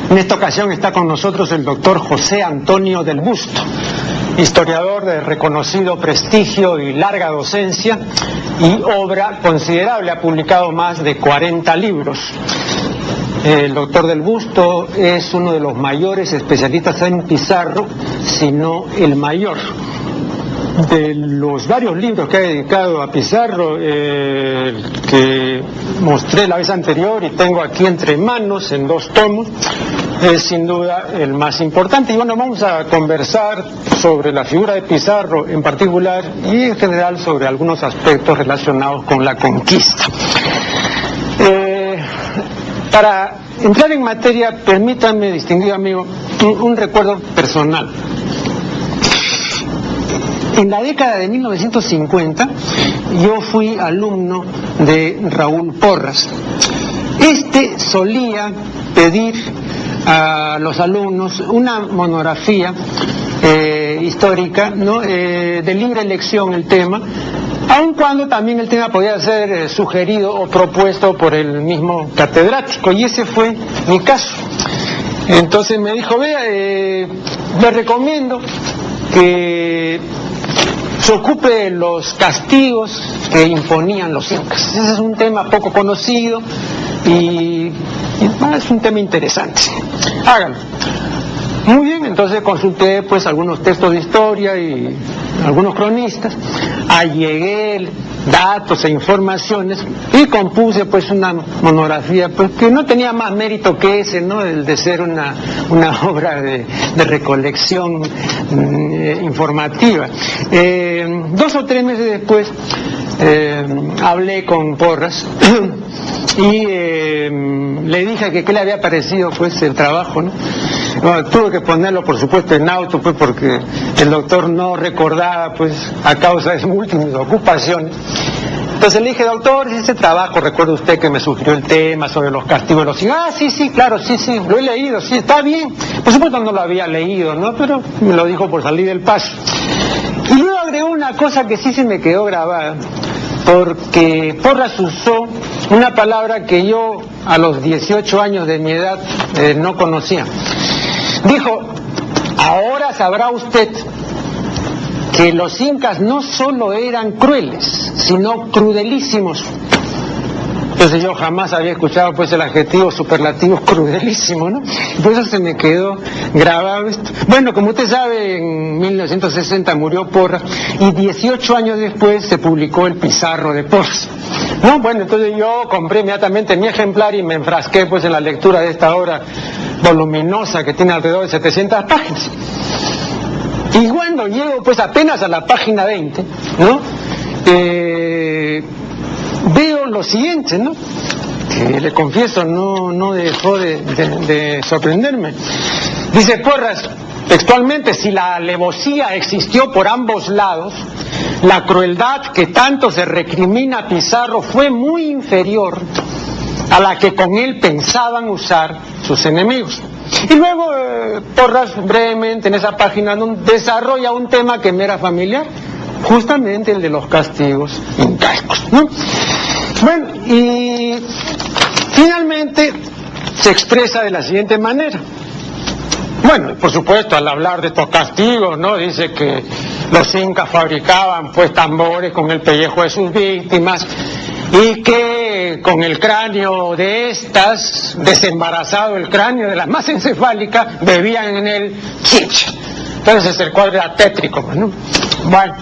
En esta ocasión está con nosotros el doctor José Antonio del Busto, historiador de reconocido prestigio y larga docencia y obra considerable, ha publicado más de 40 libros. El doctor del Busto es uno de los mayores especialistas en Pizarro, si no el mayor. De los varios libros que ha dedicado a Pizarro, que mostré la vez anterior y tengo aquí entre manos en 2 tomos, es sin duda el más importante. Y bueno, vamos a conversar sobre la figura de Pizarro en particular y en general sobre algunos aspectos relacionados con la conquista. Para entrar en materia, permítanme, distinguido amigo, un recuerdo personal. En la década de 1950 yo fui alumno de Raúl Porras. Este solía pedir a los alumnos una monografía histórica, ¿no? De libre elección el tema, aun cuando también el tema podía ser sugerido o propuesto por el mismo catedrático, y ese fue mi caso. Entonces me dijo, vea, le recomiendo que se ocupe de los castigos que imponían los incas. Ese es un tema poco conocido y es un tema interesante. Háganlo. Muy bien, entonces consulté pues algunos textos de historia y algunos cronistas, allegué datos e informaciones y compuse pues una monografía pues que no tenía más mérito que ese, ¿no? El de ser una obra de recolección informativa. 2 o 3 meses después hablé con Porras y le dije que qué le había parecido pues el trabajo, ¿no? Bueno, tuve que ponerlo por supuesto en auto pues porque el doctor no recordaba pues a causa de múltiples ocupaciones. Entonces le dije, doctor, ese trabajo, recuerda usted que me sugirió el tema sobre los castigos de los incas. Ah, sí, claro, sí, lo he leído, sí, está bien. Por supuesto no lo había leído, ¿no? Pero me lo dijo por salir del paso. Y luego agregó una cosa que sí se me quedó grabada, porque Porras usó una palabra que yo a los 18 años de mi edad no conocía. Dijo, ahora sabrá usted que los incas no solo eran crueles, sino crudelísimos. Entonces yo jamás había escuchado pues el adjetivo superlativo crudelísimo, ¿no? Por eso se me quedó grabado esto. Bueno, como usted sabe, en 1960 murió Porras y 18 años después se publicó el Pizarro de Porras, ¿no? Bueno, entonces yo compré inmediatamente mi ejemplar y me enfrasqué pues en la lectura de esta obra voluminosa que tiene alrededor de 700 páginas. Y cuando llego pues apenas a la página 20, ¿no? Veo lo siguiente, ¿no? Que le confieso no dejó de sorprenderme. Dice Porras textualmente, si la alevosía existió por ambos lados, la crueldad que tanto se recrimina a Pizarro fue muy inferior a la que con él pensaban usar sus enemigos. Y luego Porras brevemente en esa página desarrolla un tema que me era familiar, justamente el de los castigos incaicos, ¿no? Bueno, y finalmente se expresa de la siguiente manera. Bueno, por supuesto, al hablar de estos castigos, ¿no? Dice que los incas fabricaban pues tambores con el pellejo de sus víctimas y que con el cráneo de estas, desembarazado el cráneo de la más encefálica, bebían en él chicha. Entonces el cuadro era tétrico, ¿no? Bueno,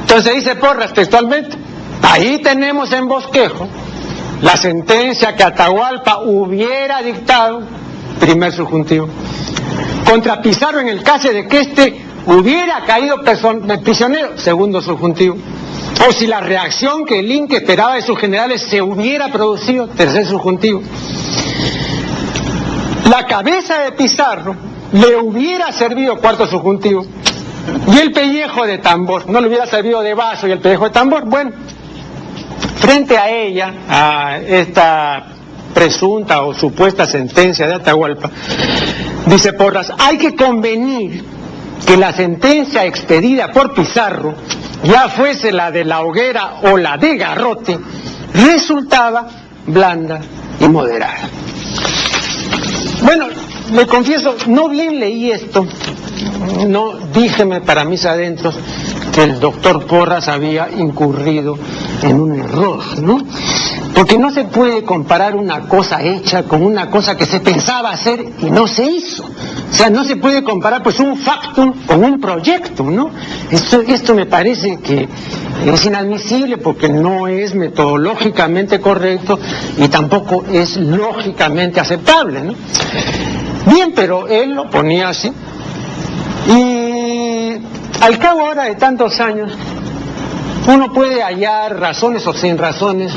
entonces dice Porras textualmente, ahí tenemos en bosquejo la sentencia que Atahualpa hubiera dictado, primer subjuntivo, contra Pizarro en el caso de que éste hubiera caído prisionero, segundo subjuntivo, o si la reacción que el Inca esperaba de sus generales se hubiera producido, tercer subjuntivo. La cabeza de Pizarro le hubiera servido, cuarto subjuntivo, y el pellejo de tambor, no le hubiera servido de vaso y el pellejo de tambor. Bueno, frente a ella, a esta presunta o supuesta sentencia de Atahualpa, dice Porras, hay que convenir que la sentencia expedida por Pizarro, ya fuese la de la hoguera o la de garrote, resultaba blanda y moderada. Bueno, le confieso, no bien leí esto, no díjeme para mis adentros que el doctor Porras había incurrido en un error, ¿no? Porque no se puede comparar una cosa hecha con una cosa que se pensaba hacer y no se hizo. O sea, no se puede comparar pues un factum con un proyectum, ¿no? Esto me parece que es inadmisible porque no es metodológicamente correcto y tampoco es lógicamente aceptable, ¿no? Bien, pero él lo ponía así. Y al cabo ahora de tantos años, uno puede hallar razones o sin razones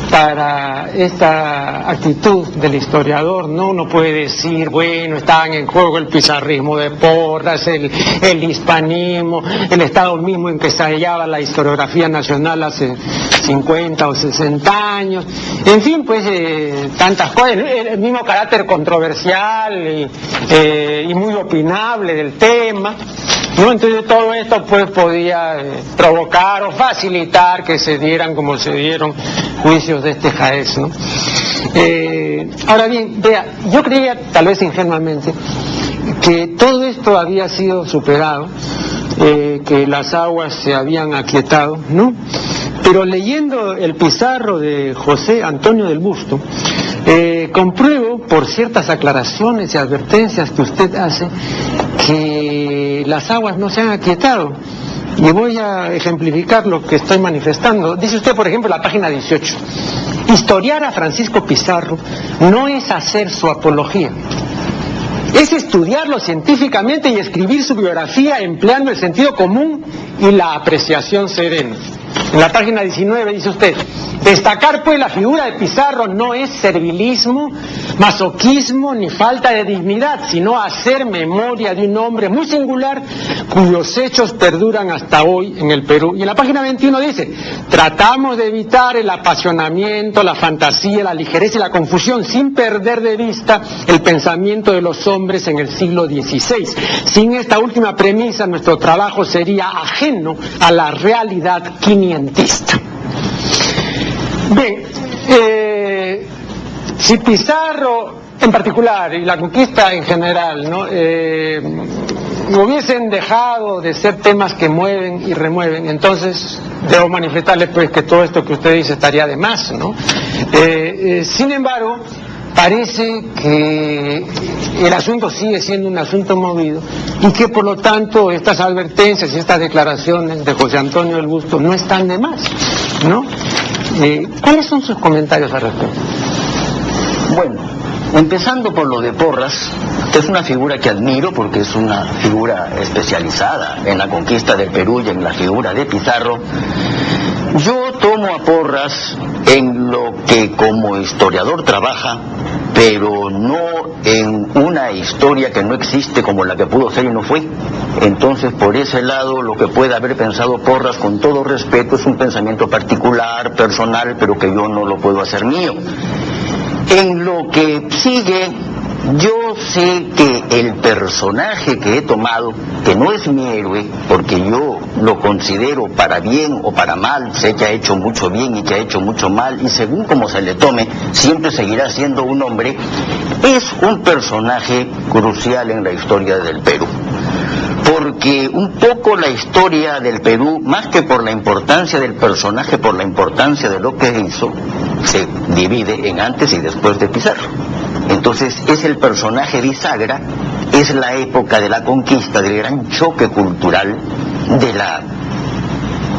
para esta actitud del historiador, ¿no? Uno puede decir, bueno, estaban en juego el pizarrismo de Porras, el hispanismo, el estado mismo en que se hallaba la historiografía nacional hace 50 o 60 años, en fin, pues tantas cosas, el mismo carácter controversial y muy opinable del tema, ¿no? Entonces todo esto pues podía provocar o facilitar que se dieran como se dieron juicios de este jaez, ¿no? Ahora bien, vea, yo creía tal vez ingenuamente que todo esto había sido superado, que las aguas se habían aquietado, ¿no? Pero leyendo el Pizarro de José Antonio del Busto, compruebo por ciertas aclaraciones y advertencias que usted hace que las aguas no se han aquietado. Y voy a ejemplificar lo que estoy manifestando. Dice usted, por ejemplo, en la página 18, historiar a Francisco Pizarro no es hacer su apología, es estudiarlo científicamente y escribir su biografía empleando el sentido común y la apreciación serena. En la página 19 dice usted, destacar pues la figura de Pizarro no es servilismo, masoquismo ni falta de dignidad, sino hacer memoria de un hombre muy singular cuyos hechos perduran hasta hoy en el Perú. Y en la página 21 dice, tratamos de evitar el apasionamiento, la fantasía, la ligereza y la confusión sin perder de vista el pensamiento de los hombres en el siglo XVI. Sin esta última premisa nuestro trabajo sería ajeno a la realidad quinientista. Bien, si Pizarro en particular y la conquista en general, ¿no? Hubiesen dejado de ser temas que mueven y remueven, entonces debo manifestarle pues que todo esto que usted dice estaría de más, ¿no? Sin embargo, parece que el asunto sigue siendo un asunto movido y que por lo tanto estas advertencias y estas declaraciones de José Antonio del Busto no están de más, ¿no? ¿Cuáles son sus comentarios al respecto? Bueno, empezando por lo de Porras, que es una figura que admiro porque es una figura especializada en la conquista del Perú y en la figura de Pizarro. Yo tomo a Porras en lo que como historiador trabaja, pero no en una historia que no existe como la que pudo ser y no fue. Entonces, por ese lado, lo que pueda haber pensado Porras, con todo respeto, es un pensamiento particular, personal, pero que yo no lo puedo hacer mío. En lo que sigue, yo sé que el personaje que he tomado, que no es mi héroe, porque yo lo considero para bien o para mal, sé que ha hecho mucho bien y que ha hecho mucho mal, y según como se le tome, siempre seguirá siendo un hombre, es un personaje crucial en la historia del Perú. Porque un poco la historia del Perú, más que por la importancia del personaje, por la importancia de lo que hizo, se divide en antes y después de Pizarro. Entonces es el personaje bisagra, es la época de la conquista, del gran choque cultural de la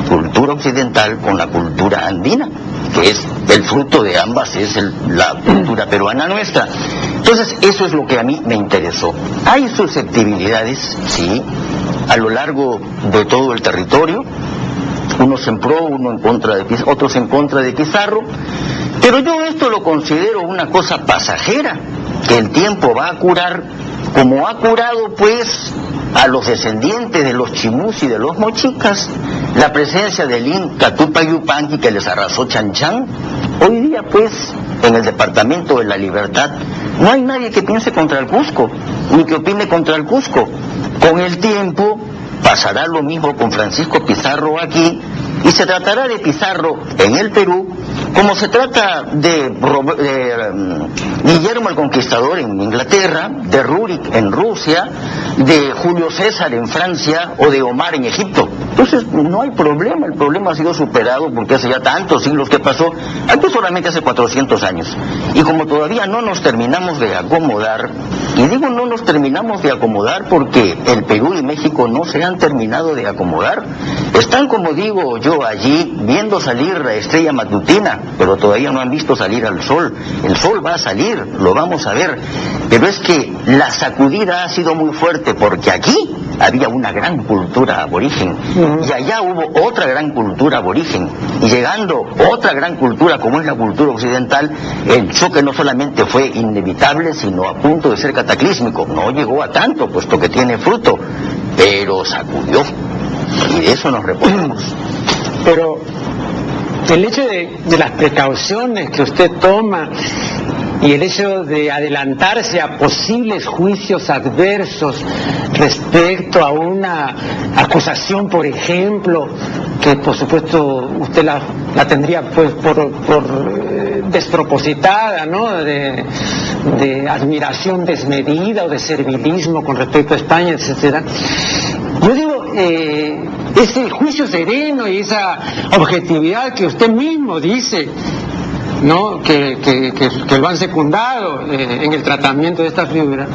cultura occidental con la cultura andina, que es el fruto de ambas, es la cultura peruana nuestra. Entonces eso es lo que a mí me interesó. Hay susceptibilidades, sí, a lo largo de todo el territorio, unos en pro, uno en contra de Pizarro, otros en contra de Pizarro, pero yo esto lo considero una cosa pasajera, que el tiempo va a curar, como ha curado pues a los descendientes de los chimús y de los mochicas, la presencia del Inca Tupac Yupanqui que les arrasó Chan Chan. Hoy día pues en el departamento de La Libertad no hay nadie que piense contra el Cusco, ni que opine contra el Cusco. Con el tiempo pasará lo mismo con Francisco Pizarro aquí, y se tratará de Pizarro en el Perú Como se trata de Guillermo el Conquistador en Inglaterra, de Rurik en Rusia, de Julio César en Francia o de Omar en Egipto. Entonces no hay problema, el problema ha sido superado porque hace ya tantos siglos que pasó, aquí solamente hace 400 años. Y como todavía no nos terminamos de acomodar, y digo no nos terminamos de acomodar porque el Perú y México no se han terminado de acomodar, están, como digo yo, allí viendo salir la estrella matutina, pero todavía no han visto salir al sol. El sol va a salir, lo vamos a ver, pero es que la sacudida ha sido muy fuerte porque aquí había una gran cultura aborigen y allá hubo otra gran cultura aborigen, y llegando otra gran cultura como es la cultura occidental, el choque no solamente fue inevitable sino a punto de ser cataclísmico. No llegó a tanto puesto que tiene fruto, pero sacudió, y de eso nos reponemos. Pero el hecho de las precauciones que usted toma y el hecho de adelantarse a posibles juicios adversos respecto a una acusación, por ejemplo, que por supuesto usted la tendría pues por despropositada, ¿no? De admiración desmedida o de servilismo con respecto a España, etcétera. Yo digo, ese juicio sereno y esa objetividad que usted mismo dice, ¿no? que lo han secundado en el tratamiento de esta figura,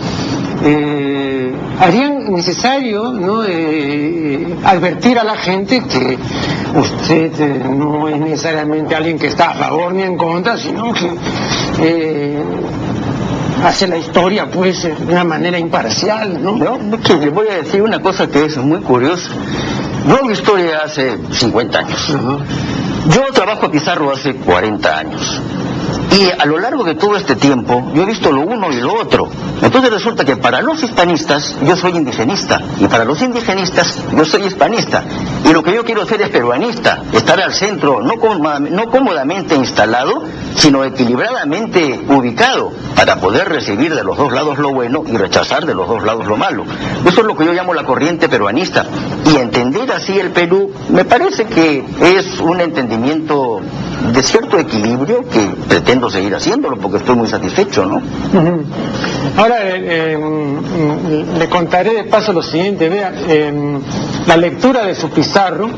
harían necesario, ¿no? Advertir a la gente que usted no es necesariamente alguien que está a favor ni en contra, sino que hace la historia pues de una manera imparcial, ¿no? Que le voy a decir una cosa que es muy curiosa. Yo hago historia hace 50 años. Yo trabajo a Pizarro hace 40 años. Y a lo largo de todo este tiempo yo he visto lo uno y lo otro. Entonces resulta que para los hispanistas yo soy indigenista, y para los indigenistas yo soy hispanista, y lo que yo quiero ser es peruanista, estar al centro, no cómodamente instalado, sino equilibradamente ubicado, para poder recibir de los dos lados lo bueno y rechazar de los dos lados lo malo. Eso es lo que yo llamo la corriente peruanista, y entender así el Perú me parece que es un entendimiento de cierto equilibrio que pretendo seguir haciéndolo porque estoy muy satisfecho, ¿no? Ahora le contaré de paso lo siguiente. Vea, la lectura de su Pizarro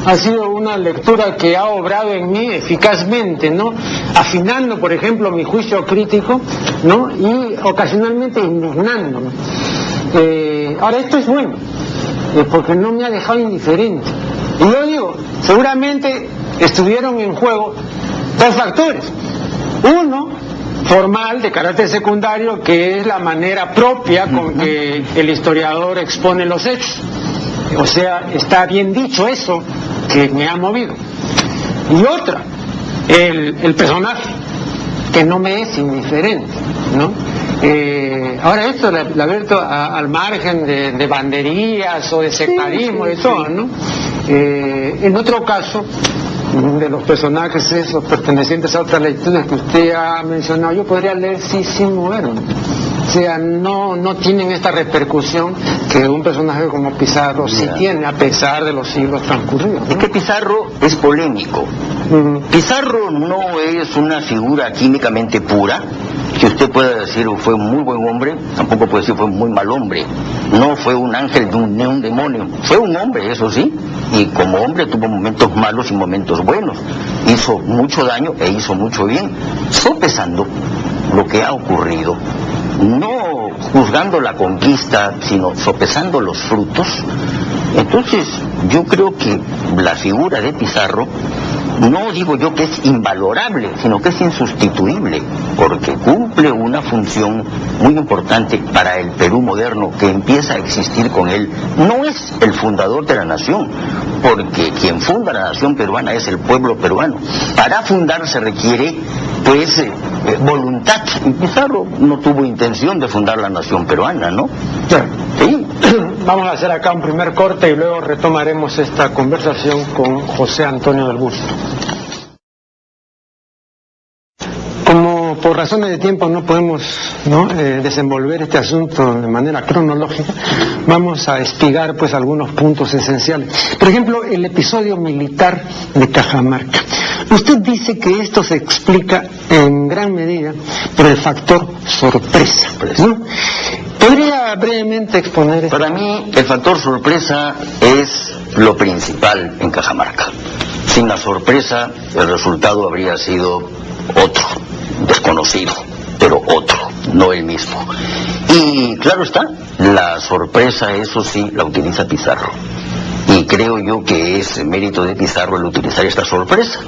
ha sido una lectura que ha obrado en mí eficazmente, ¿no? Afinando, por ejemplo, mi juicio crítico, ¿no? Y ocasionalmente indignándome. Ahora, esto es bueno, porque no me ha dejado indiferente. Y yo digo, seguramente estuvieron en juego dos factores. Uno, formal, de carácter secundario, que es la manera propia con que el historiador expone los hechos. O sea, está bien dicho eso que me ha movido. Y otra, el personaje, que no me es indiferente, ¿no? Ahora esto la verto al margen de banderías o de sectarismo, de todo, ¿no? En otro caso, de los personajes esos pertenecientes a otras lecturas que usted ha mencionado, yo podría leer sin moverme. O sea, no tienen esta repercusión que un personaje como Pizarro sí tiene, a pesar de los siglos transcurridos, ¿no? Es que Pizarro es polémico. Pizarro no es una figura químicamente pura, que usted pueda decir fue un muy buen hombre, tampoco puede decir fue un muy mal hombre. No fue un ángel ni un demonio, fue un hombre, eso sí, y como hombre tuvo momentos malos y momentos buenos. Hizo mucho daño e hizo mucho bien, sopesando lo que ha ocurrido, no juzgando la conquista, sino sopesando los frutos. Entonces, yo creo que la figura de Pizarro, no digo yo que es invalorable, sino que es insustituible, porque cumple una función muy importante para el Perú moderno que empieza a existir con él. No es el fundador de la nación, porque quien funda la nación peruana es el pueblo peruano. Para fundar se requiere, pues, voluntad. Y Pizarro no tuvo intención de fundar la nación peruana, ¿no? Sí. Vamos a hacer acá un primer corte y luego retomaremos esta conversación con José Antonio del Busto. Como por razones de tiempo no podemos desenvolver este asunto de manera cronológica, vamos a espigar pues algunos puntos esenciales. Por ejemplo, el episodio militar de Cajamarca. Usted dice que esto se explica en gran medida por el factor sorpresa, ¿no? ¿Podría brevemente exponer esto? Para mí, el factor sorpresa es lo principal en Cajamarca. Sin la sorpresa, el resultado habría sido otro, desconocido, pero otro, no el mismo. Y claro está, la sorpresa, eso sí, la utiliza Pizarro. Y creo yo que es mérito de Pizarro el utilizar esta sorpresa.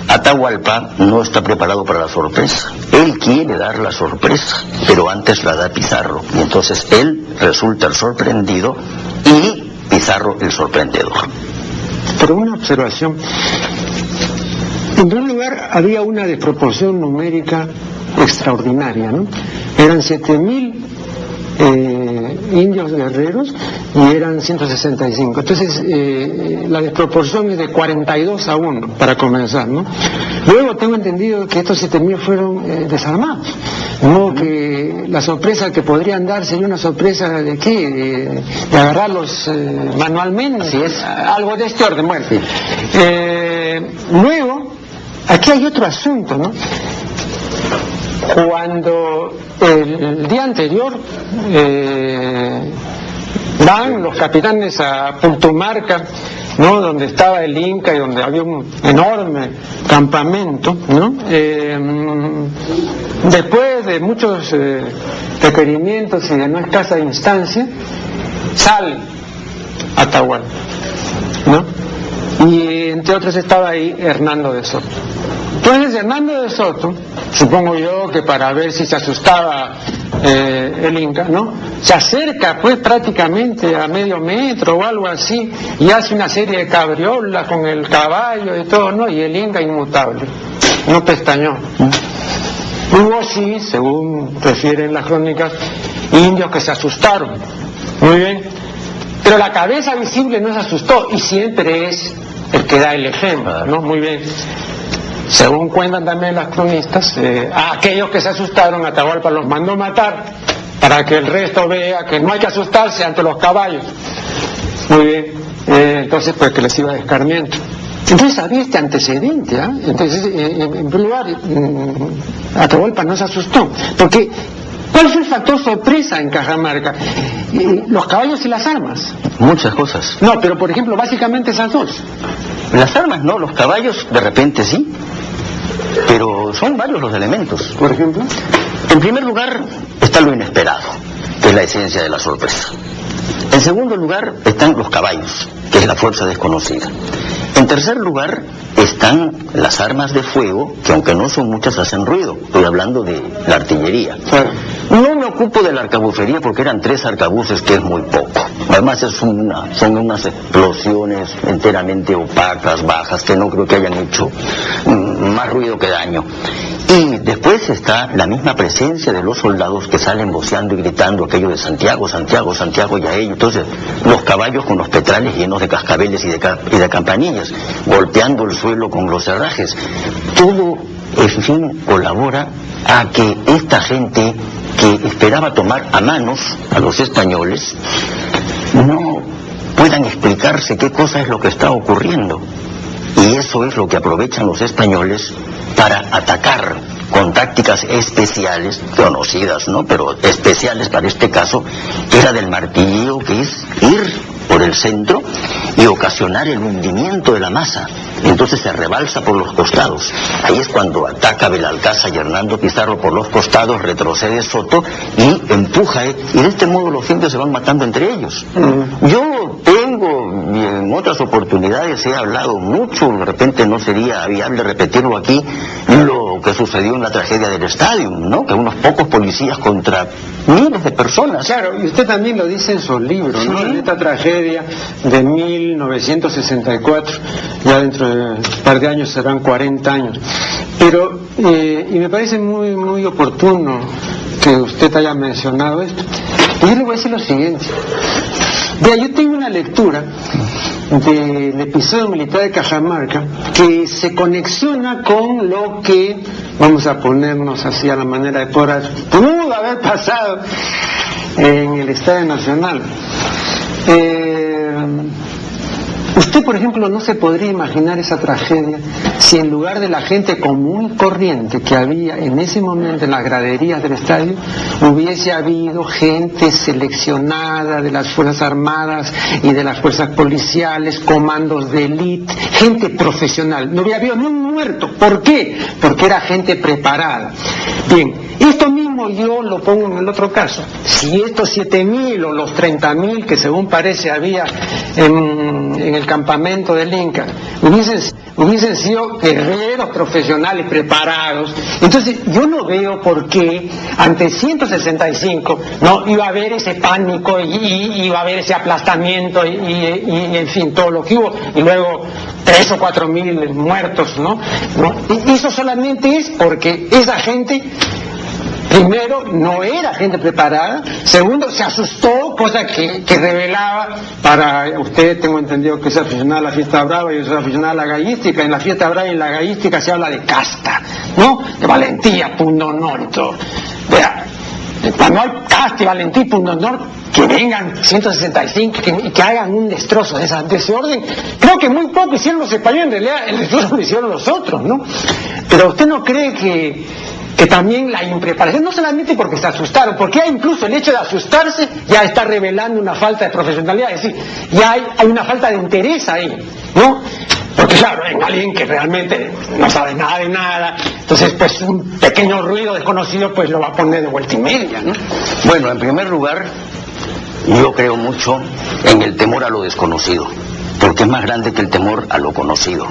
Atahualpa no está preparado para la sorpresa. Él quiere dar la sorpresa, pero antes la da Pizarro. Y entonces él resulta el sorprendido y Pizarro el sorprendedor. Pero una observación. En primer lugar, había una desproporción numérica extraordinaria, ¿no? Eran 7.000 indios guerreros y eran 165. Entonces, la desproporción es de 42-1 para comenzar, ¿no? Luego tengo entendido que estos 7.000 fueron desarmados. No, que la sorpresa que podrían dar sería una sorpresa de qué, de agarrarlos manualmente. Así es. Algo de este orden. Bueno, luego, aquí hay otro asunto, ¿no? Cuando el día anterior van los capitanes a Puntumarca, ¿no? Donde estaba el Inca y donde había un enorme campamento, ¿no? Después de muchos requerimientos y de no escasa instancia, sale Atahualpa, ¿no? Y entre otros estaba ahí Hernando de Soto. Entonces Hernando de Soto, supongo yo que para ver si se asustaba el Inca, ¿no? Se acerca pues prácticamente a medio metro o algo así y hace una serie de cabriolas con el caballo y todo, ¿no? Y el Inca inmutable, no pestañó. Hubo sí, según refieren las crónicas, indios que se asustaron, muy bien, pero la cabeza visible no se asustó y siempre es el que da el ejemplo, ¿no? Muy bien. Según cuentan también las cronistas, a aquellos que se asustaron, Atahualpa los mandó matar para que el resto vea que no hay que asustarse ante los caballos. Muy bien, entonces pues que les iba de escarmiento. Entonces había este antecedente, ¿eh? Entonces, en primer lugar, Atahualpa no se asustó, porque ¿cuál fue el factor sorpresa en Cajamarca? Los caballos y las armas. Muchas cosas. No, pero por ejemplo, básicamente esas dos. Las armas no, los caballos de repente sí, pero son varios los elementos. Por ejemplo, en primer lugar está lo inesperado, que es la esencia de la sorpresa. En segundo lugar están los caballos, que es la fuerza desconocida. En tercer lugar están las armas de fuego, que aunque no son muchas hacen ruido. Estoy hablando de la artillería. No me ocupo de la arcabucería porque eran 3 arcabuces, que es muy poco. Además son unas explosiones enteramente opacas, bajas, que no creo que hayan hecho más ruido que daño. Y después está la misma presencia de los soldados que salen voceando y gritando aquello de Santiago, Santiago, Santiago y a ello. Entonces, los caballos con los petrales llenos de cascabeles y de campanillas, golpeando el suelo con los herrajes. Todo, en fin, colabora a que esta gente que esperaba tomar a manos a los españoles no puedan explicarse qué cosa es lo que está ocurriendo. Y eso es lo que aprovechan los españoles para atacar con tácticas especiales, conocidas, ¿no? Pero especiales para este caso, que era del martillo, que es ir por el centro y ocasionar el hundimiento de la masa. Entonces se rebalsa por los costados. Ahí es cuando ataca Belalcázar y Hernando Pizarro por los costados, retrocede Soto y empuja, y de este modo los indios se van matando entre ellos. Yo tengo, y en otras oportunidades he hablado mucho, de repente no sería viable repetirlo aquí, lo que sucedió en la tragedia del estadio, ¿no? Que unos pocos policías contra miles de personas. Claro, y usted también lo dice en su libro, ¿no? Sí. En esta tragedia de 1964, ya dentro de un par de años serán 40 años. Pero, y me parece muy, muy oportuno que usted haya mencionado esto. Y yo le voy a decir lo siguiente. Vea, yo tengo una lectura del episodio militar de Cajamarca que se conexiona con lo que, vamos a ponernos así a la manera de Porras, pudo haber pasado en el Estadio Nacional. Usted, por ejemplo, no se podría imaginar esa tragedia si en lugar de la gente común y corriente que había en ese momento en las graderías del estadio, hubiese habido gente seleccionada de las Fuerzas Armadas y de las Fuerzas Policiales, comandos de élite, gente profesional. No hubiera habido ni un muerto. ¿Por qué? Porque era gente preparada. Bien, esto mismo yo lo pongo en el otro caso. Si estos 7.000 o los 30.000 que según parece había en el campamento del Inca hubiesen sido guerreros profesionales preparados, entonces yo no veo por qué ante 165 no iba a haber ese pánico y iba a haber ese aplastamiento y en fin todo lo que hubo, y luego 3 o 4.000 muertos, ¿no? Y eso solamente es porque esa gente, primero, no era gente preparada. Segundo, se asustó, cosa que revelaba, para usted, tengo entendido que es aficionado a la fiesta brava y es aficionado a la gallística. En la fiesta brava y en la gallística se habla de casta, ¿no? De valentía, pundonor y todo. Vea, cuando hay casta y valentía y pundonor, que vengan 165 y que hagan un destrozo de ese orden. Creo que muy poco hicieron los españoles, en realidad el destrozo lo hicieron los otros, ¿no? Pero usted no cree que también la impreparación, no solamente porque se asustaron, porque ya incluso el hecho de asustarse ya está revelando una falta de profesionalidad, es decir, ya hay una falta de interés ahí, ¿no? Porque claro, en alguien que realmente no sabe nada de nada, entonces pues un pequeño ruido desconocido pues lo va a poner de vuelta y media, ¿no? Bueno, en primer lugar, yo creo mucho en el temor a lo desconocido, porque es más grande que el temor a lo conocido.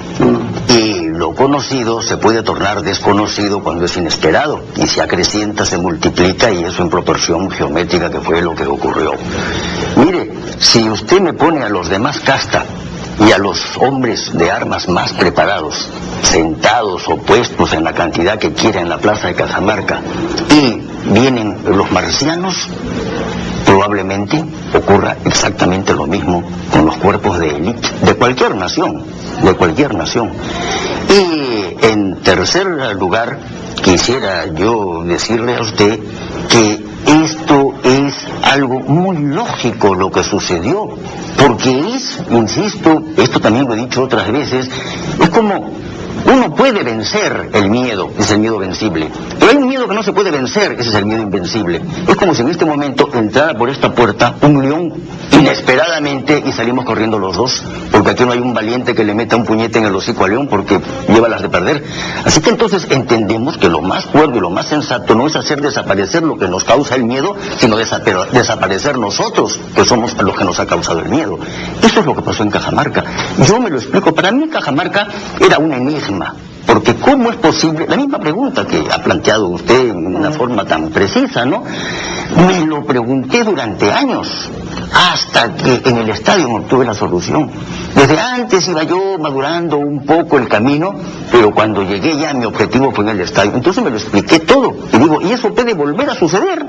Y lo conocido se puede tornar desconocido cuando es inesperado, y se acrecienta, se multiplica, y eso en proporción geométrica, que fue lo que ocurrió. Mire, si usted me pone a los demás casta y a los hombres de armas más preparados, sentados o puestos en la cantidad que quiera en la plaza de Cajamarca, y vienen los marcianos, probablemente ocurra exactamente lo mismo con los cuerpos de élite de cualquier nación, Y en tercer lugar, quisiera yo decirle a usted que esto es algo muy lógico lo que sucedió, porque es, insisto, esto también lo he dicho otras veces, es como uno puede vencer el miedo, es el miedo vencible, pero hay un miedo que no se puede vencer, ese es el miedo invencible. Es como si en este momento entrara por esta puerta un león inesperadamente y salimos corriendo los dos, porque aquí no hay un valiente que le meta un puñete en el hocico al león porque lleva las de perder. Así que entonces entendemos que lo más cuerdo y lo más sensato no es hacer desaparecer lo que nos causa el miedo, sino desaparecer nosotros, que somos los que nos ha causado el miedo. Eso es lo que pasó en Cajamarca. Yo me lo explico, para mí Cajamarca era un enigma, porque ¿cómo es posible? La misma pregunta que ha planteado usted en una forma tan precisa, ¿no? Me lo pregunté durante años, hasta que en el estadio obtuve la solución. Desde antes iba yo madurando un poco el camino, pero cuando llegué ya mi objetivo fue en el estadio. Entonces me lo expliqué todo, y digo, y eso puede volver a suceder,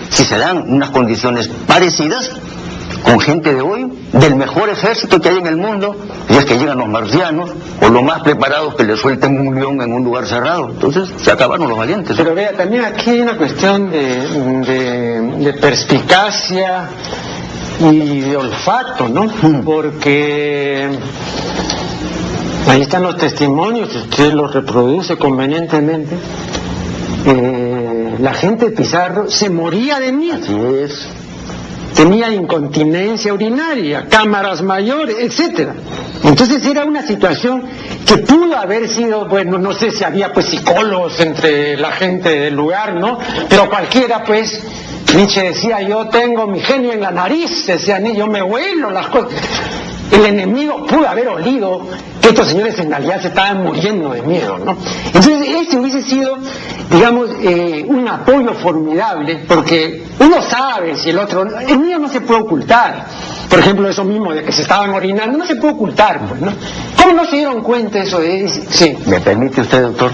si se dan unas condiciones parecidas, con gente de hoy, del mejor ejército que hay en el mundo, y es que llegan los marcianos, o los más preparados que le suelten un león en un lugar cerrado. Entonces se acabaron los valientes. Pero vea, también aquí hay una cuestión de perspicacia y de olfato, ¿no? Porque ahí están los testimonios, usted los reproduce convenientemente. La gente de Pizarro se moría de miedo. Así es. Tenía incontinencia urinaria, cámaras mayores, etcétera. Entonces era una situación que pudo haber sido, bueno, no sé si había pues psicólogos entre la gente del lugar, ¿no? Pero cualquiera pues, Nietzsche decía, yo tengo mi genio en la nariz, decía, yo me huelo las cosas. El enemigo pudo haber olido que estos señores en realidad se estaban muriendo de miedo, ¿no? Entonces este hubiese sido, digamos, un apoyo formidable, porque uno sabe si el miedo no se puede ocultar. Por ejemplo, eso mismo de que se estaban orinando, no se puede ocultar, pues, ¿no? ¿Cómo no se dieron cuenta eso de eso? Sí. ¿Me permite usted, doctor?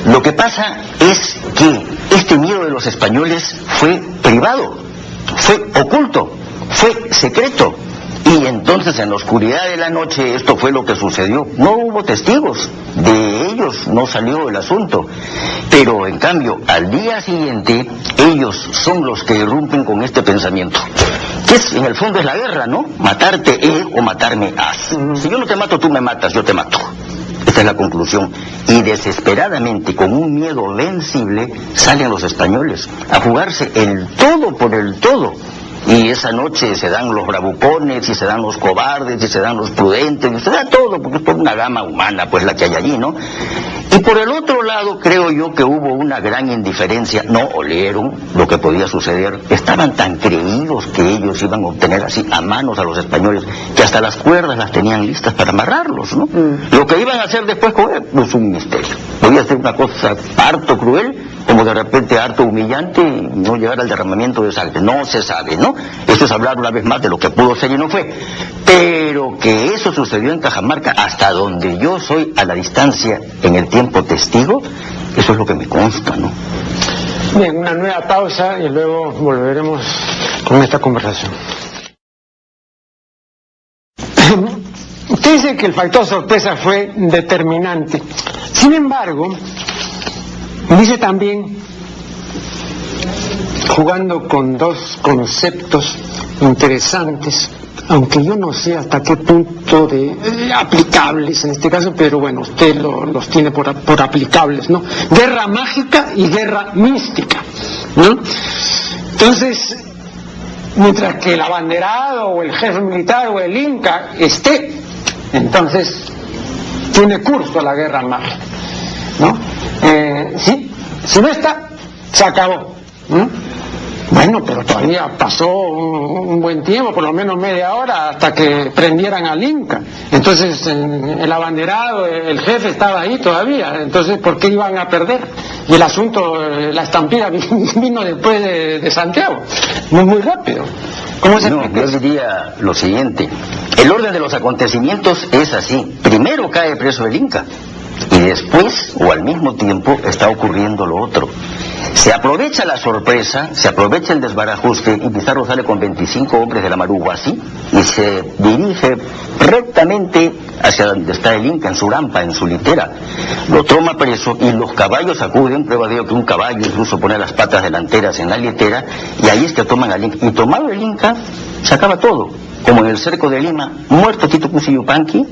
Lo que pasa es que este miedo de los españoles fue privado, fue oculto, fue secreto. Y entonces en la oscuridad de la noche esto fue lo que sucedió. No hubo testigos, de ellos no salió el asunto. Pero en cambio, al día siguiente, ellos son los que irrumpen con este pensamiento. que es, en el fondo es la guerra, ¿no? Matarte o matarme has. Si yo no te mato, tú me matas, yo te mato. Esta es la conclusión. Y desesperadamente, con un miedo vencible, salen los españoles a jugarse el todo por el todo. Y esa noche se dan los bravucones, y se dan los cobardes, y se dan los prudentes, y se da todo, porque es toda una gama humana, pues, la que hay allí, ¿no? Y por el otro lado, creo yo que hubo una gran indiferencia. No olieron lo que podía suceder. Estaban tan creídos que ellos iban a obtener así a manos a los españoles, que hasta las cuerdas las tenían listas para amarrarlos, ¿no? Lo que iban a hacer después con él, pues un misterio. Podía ser una cosa harto cruel, como de repente harto humillante, y no llegar al derramamiento de sangre. No se sabe, ¿no? Eso es hablar una vez más de lo que pudo ser y no fue. Pero que eso sucedió en Cajamarca, hasta donde yo soy a la distancia, en el tiempo testigo, eso es lo que me consta, ¿no? Bien, una nueva pausa y luego volveremos con esta conversación. Usted dice que el factor sorpresa fue determinante. Sin embargo, dice también, jugando con dos conceptos interesantes, aunque yo no sé hasta qué punto aplicables en este caso, pero bueno, usted los tiene por aplicables, ¿no? Guerra mágica y guerra mística, ¿no? Entonces, mientras que el abanderado o el jefe militar o el Inca esté, entonces tiene curso la guerra mágica, ¿no? Si no está, se acabó, ¿no? Bueno, pero todavía pasó un buen tiempo, por lo menos media hora, hasta que prendieran al Inca. Entonces, el abanderado, el jefe estaba ahí todavía. Entonces, ¿por qué iban a perder? Y el asunto, la estampida vino después de Santiago, muy rápido. ¿Cómo se explica? Yo diría lo siguiente. El orden de los acontecimientos es así. Primero cae preso el Inca, y después, o al mismo tiempo, está ocurriendo lo otro. Se aprovecha la sorpresa, se aprovecha el desbarajuste, y Pizarro sale con 25 hombres de la Maruguasi y se dirige rectamente hacia donde está el Inca, en su rampa, en su litera. Lo toma preso y los caballos acuden, prueba de ello que un caballo incluso pone las patas delanteras en la litera, y ahí es que toman al Inca. Y tomado el Inca, se acaba todo. Como en el cerco de Lima, muerto Tito Yupanqui,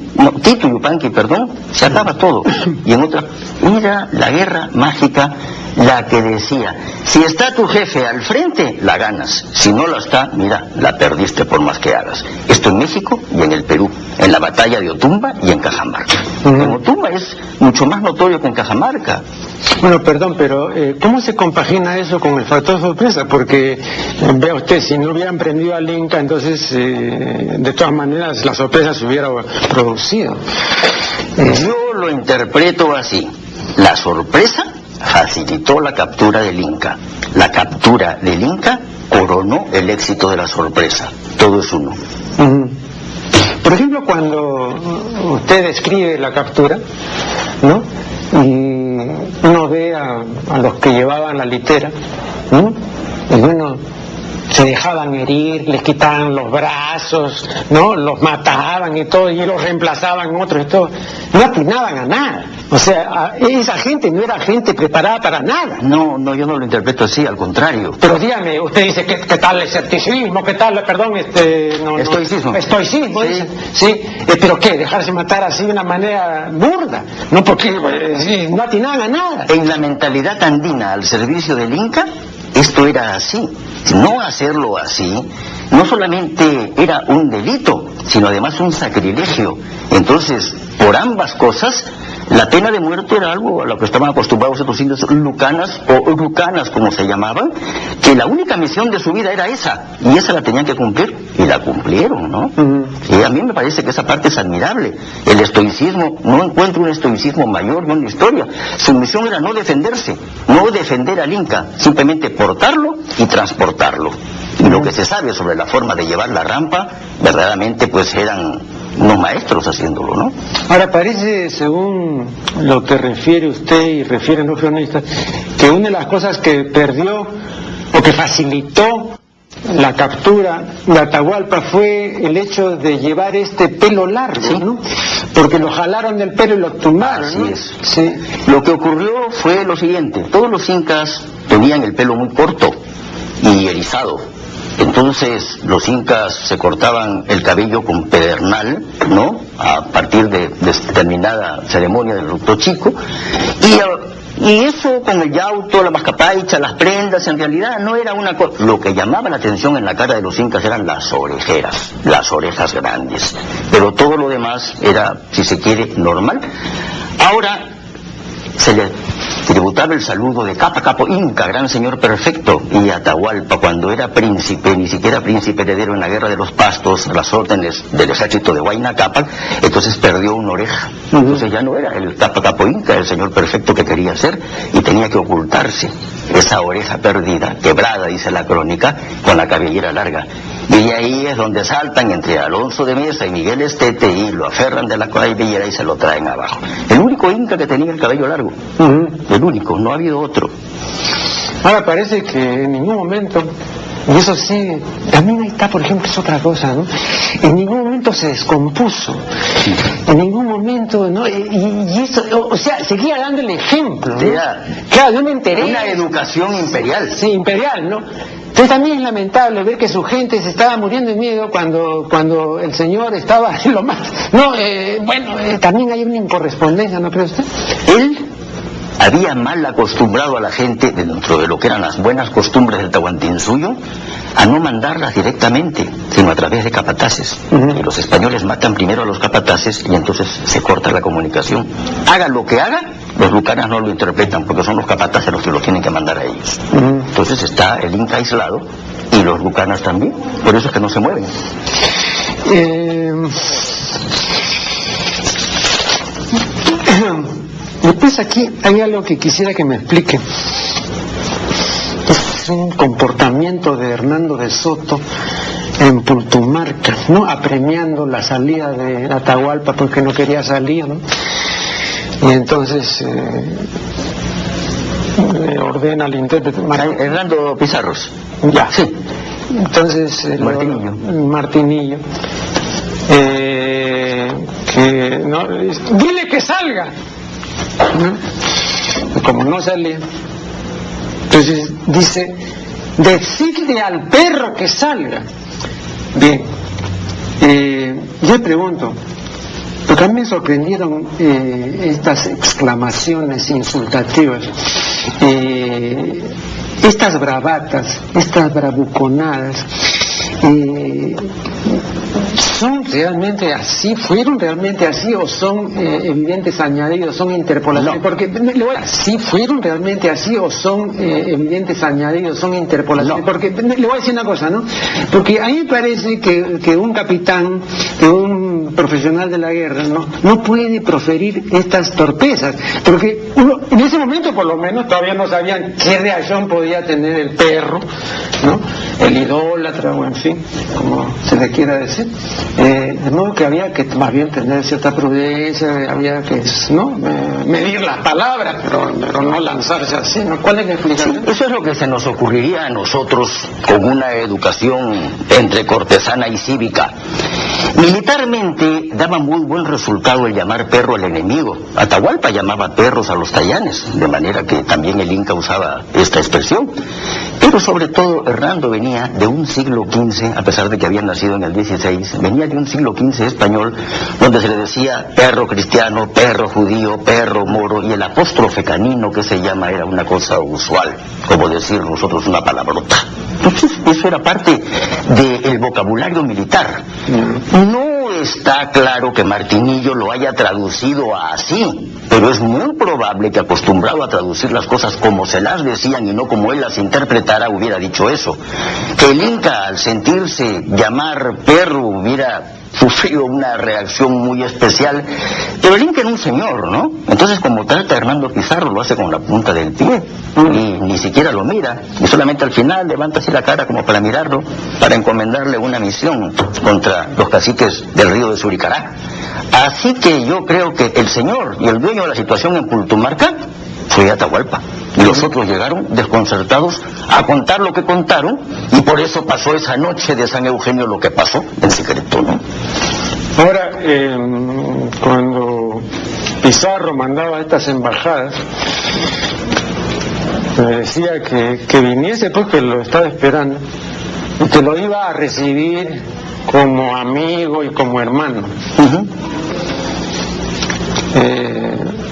se acaba todo. Y en otra, mira la guerra mágica, la que decía, si está tu jefe al frente, la ganas. Si no lo está, mira, la perdiste por más que hagas. Esto en México y en el Perú, en la batalla de Otumba y en Cajamarca. En Otumba es mucho más notorio que en Cajamarca. Bueno, perdón, pero ¿cómo se compagina eso con el factor sorpresa? Porque, vea usted, si no hubieran prendido al Inca, entonces, de todas maneras, la sorpresa se hubiera producido. Yo lo interpreto así. La sorpresa facilitó la captura del Inca. La captura del Inca coronó el éxito de la sorpresa. Todo es uno. Por ejemplo, cuando usted describe la captura, ¿no? Y uno ve a los que llevaban la litera, ¿no? Y uno se dejaban herir, les quitaban los brazos, ¿no? Los mataban y todo, y los reemplazaban otros y todo. No atinaban a nada. O sea, esa gente no era gente preparada para nada. No, yo no lo interpreto así, al contrario. Pero dígame, usted dice, ¿qué tal el escepticismo? ¿Qué tal, perdón, estoicismo? Estoicismo, sí. Dice. Sí, ¿pero qué? ¿Dejarse matar así de una manera burda? No, porque no atinaban a nada. En la mentalidad andina al servicio del Inca, esto era así. No hacerlo así, no solamente era un delito, sino además un sacrilegio. Entonces, por ambas cosas, la pena de muerte era algo a lo que estaban acostumbrados estos indios lucanas, o rucanas como se llamaban, que la única misión de su vida era esa, y esa la tenían que cumplir, y la cumplieron, ¿no? Y a mí me parece que esa parte es admirable. El estoicismo, no encuentro un estoicismo mayor en la historia. Su misión era no defenderse, no defender al Inca, simplemente portarlo y transportarlo. Y lo que se sabe sobre la forma de llevar la rampa, verdaderamente pues eran unos maestros haciéndolo, ¿no? Ahora parece, según lo que refiere usted y refieren los cronistas, que una de las cosas que perdió o que facilitó la captura de Atahualpa fue el hecho de llevar este pelo largo, sí, ¿no? Porque lo jalaron del pelo y lo tumbaron, así ¿no? es. Sí. Lo que ocurrió fue lo siguiente: todos los incas tenían el pelo muy corto y erizado, Entonces los incas se cortaban el cabello con pedernal, ¿no? A partir de determinada ceremonia del Ruto Chico, y eso con el yauto, la mascapaicha, las prendas, en realidad no era una cosa. Lo que llamaba la atención en la cara de los incas eran las orejeras, las orejas grandes, pero todo lo demás era, si se quiere, normal. Ahora se le tributaba el saludo de Capa Capo Inca, gran señor perfecto, y Atahualpa, cuando era príncipe, ni siquiera príncipe heredero en la guerra de los Pastos, las órdenes del ejército de Huayna Cápac, entonces perdió una oreja. Entonces ya no era el Capa Capo Inca, el señor perfecto que quería ser, y tenía que ocultarse esa oreja perdida, quebrada, dice la crónica, con la cabellera larga. Y ahí es donde saltan entre Alonso de Mesa y Miguel Estete y lo aferran de la cabellera y se lo traen abajo. El único inca que tenía el cabello largo. El único, no ha habido otro. Ahora parece que en ningún momento, y eso sí, también ahí está, por ejemplo, es otra cosa, ¿no? En ningún momento se descompuso, en ningún momento, ¿no? Y eso, o sea, seguía dando el ejemplo, ¿no? Claro, yo me enteré. Una educación imperial. Sí, imperial, ¿no? Entonces también es lamentable ver que su gente se estaba muriendo de miedo cuando el señor estaba en lo más... No, también hay una incorrespondencia, ¿no cree usted? Él había mal acostumbrado a la gente, dentro de lo que eran las buenas costumbres del Tahuantinsuyo, a no mandarlas directamente, sino a través de capataces. Y los españoles matan primero a los capataces y entonces se corta la comunicación. Haga lo que haga, los lucanas no lo interpretan, porque son los capataces los que lo tienen que mandar a ellos. Entonces está el inca aislado y los lucanas también, por eso es que no se mueven. Después aquí hay algo que quisiera que me explique. Es un comportamiento de Hernando de Soto en Pultumarca, ¿no? Apremiando la salida de Atahualpa porque no quería salir, ¿no? Y entonces le ordena al intérprete Hernando Pizarros. Ya, sí. Entonces Martinillo que no, dile que salga, ¿no? Como no salía, entonces dice, decirle al perro que salga. Bien, yo pregunto, porque a mí me sorprendieron estas exclamaciones insultativas, estas bravatas, estas bravuconadas, ¿son realmente así? ¿Fueron realmente así o son evidentes añadidos, son interpolaciones? No. Porque ¿sí fueron realmente así o son evidentes añadidos, son interpolaciones? No. Porque le voy a decir una cosa, ¿no? Porque a mí me parece que un capitán, que un profesional de la guerra, no puede proferir estas torpezas, porque uno, en ese momento por lo menos todavía no sabían qué reacción podía tener el perro, ¿no? El idólatra, o en fin, como se le quiera decir. De modo que había que más bien tener cierta prudencia, había que, ¿no? Medir las palabras, pero no lanzarse así, ¿no? ¿Cuál es la explicación? Eso es lo que se nos ocurriría a nosotros con una educación entre cortesana y cívica. Militarmente daba muy buen resultado el llamar perro al enemigo. Atahualpa llamaba perros a los tayanes, de manera que también el inca usaba esta expresión. Pero sobre todo Hernando venía de un siglo XV, a pesar de que había nacido en el XVI, venía de un siglo XV español, donde se le decía perro cristiano, perro judío, perro moro, y el apóstrofe canino que se llama era una cosa usual, como decir nosotros una palabrota. Entonces, eso era parte del vocabulario militar. No está claro que Martinillo lo haya traducido así, pero es muy probable que, acostumbrado a traducir las cosas como se las decían y no como él las interpretara, hubiera dicho eso. Que el inca, al sentirse llamar perro, hubiera sufrido una reacción muy especial, pero el inca era un señor, ¿no? Entonces, como trata Hernando Pizarro, lo hace con la punta del pie y ni siquiera lo mira, y solamente al final levanta así la cara como para mirarlo, para encomendarle una misión contra los caciques del río de Suricará. Así que yo creo que el señor y el dueño de la situación en Pultumarca fue Atahualpa, y los otros llegaron desconcertados a contar lo que contaron, y por eso pasó esa noche de San Eugenio lo que pasó en secreto, ¿no? Ahora, cuando Pizarro mandaba estas embajadas, me decía que viniese porque lo estaba esperando, que lo iba a recibir como amigo y como hermano.